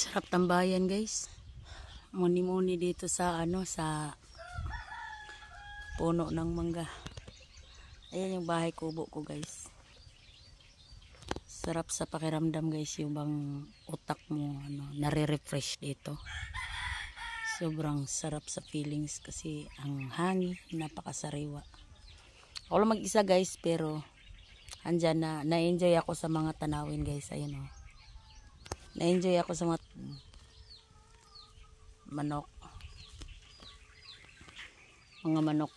Sarap tambayan, guys. Muni-muni dito sa sa puno ng mangga. Ayan yung bahay kubo ko, guys. Sarap sa pakiramdam, guys, yung bang utak mo nare-refresh dito. Sobrang sarap sa feelings kasi ang hangin napakasariwa. Ako lang mag-isa, guys, pero andyan na-enjoy ako sa mga tanawin, guys. Ayun oh. Na-enjoy ako sa mga manok. Mga manok.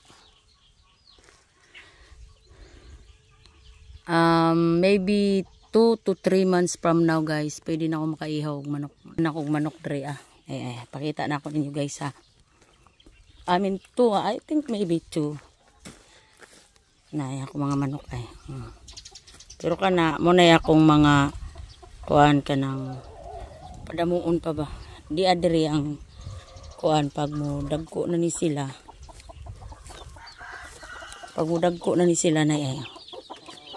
Maybe 2 to 3 months from now, guys, pwede na ako makaihaw og manok. Manok dre pakita na ako ninyo, guys, ha. I mean 2, I think maybe 2. Na ako mga manok ay. Pero kana mo na akong mga kuan kanang padamuon pa ba. Di adiri ang kuan pag mo dagko na ni sila. Pag mo dagko na ni sila na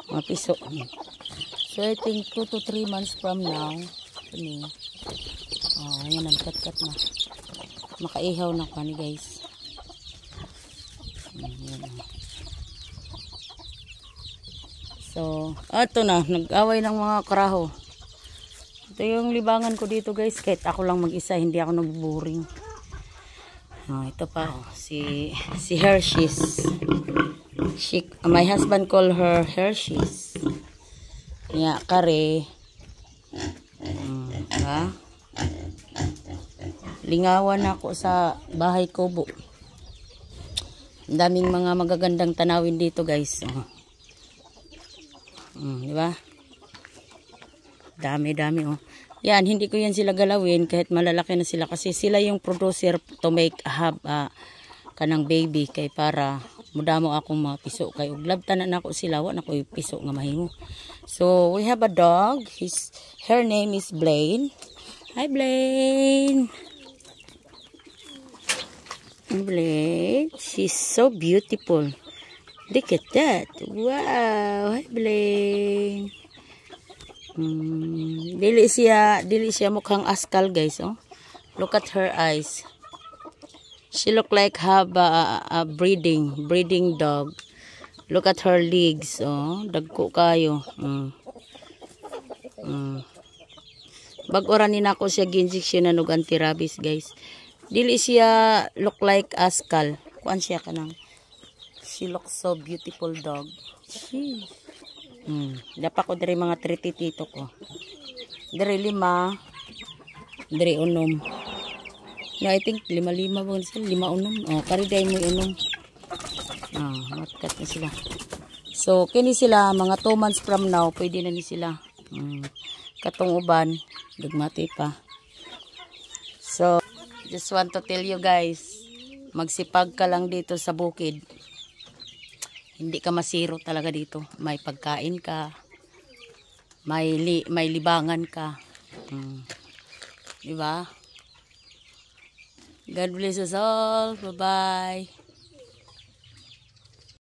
mga piso. So I think 2 to 3 months from now, ayan ang kat-kat na. Makaihaw na kani, guys. So, ito na, nag-away ng mga karaho. Ito yung libangan ko dito, guys. Kahit ako lang mag-isa, hindi ako nabuboring. Ito pa, si Hershey's. My husband call her Hershey's. Kare. Lingawan ako sa bahay kubo. Ang daming mga magagandang tanawin dito, guys. Di ba? Dami-dami, oh. Yan, hindi ko yan sila galawin kahit malalaki na sila kasi sila yung producer to make kanang baby kay para mudamo akong mga piso kay uglabtan na ako sila wa na ko piso nga mahimo. So we have a dog. Her name is Blaine. Hi, Blaine. Blaine, she's so beautiful. Look at that. Wow. Hi, Blaine. Dili siya mukhang askal, guys, oh. Look at her eyes. She look like have a breeding dog. Look at her legs, oh. Dagko kayo. Bag-ora ni nako siya ginjeksyonan og anti-rabies, guys. Dili siya look like askal. Kuan siya kanang. She looks so beautiful dog. Dapa ko dari mga 3 titito ko. Dari 5. Dari 6. No, I think 5 ba sila? 5 kariday mo unom. Matkat na sila. So, kini sila, mga 2 months from now, pwede na ni sila. Katong uban, dugmati pa. So, just want to tell you, guys, magsipag ka lang dito sa bukid. Hindi ka masiro talaga dito. May pagkain ka. May libangan ka. Diba? God bless us all. Bye-bye.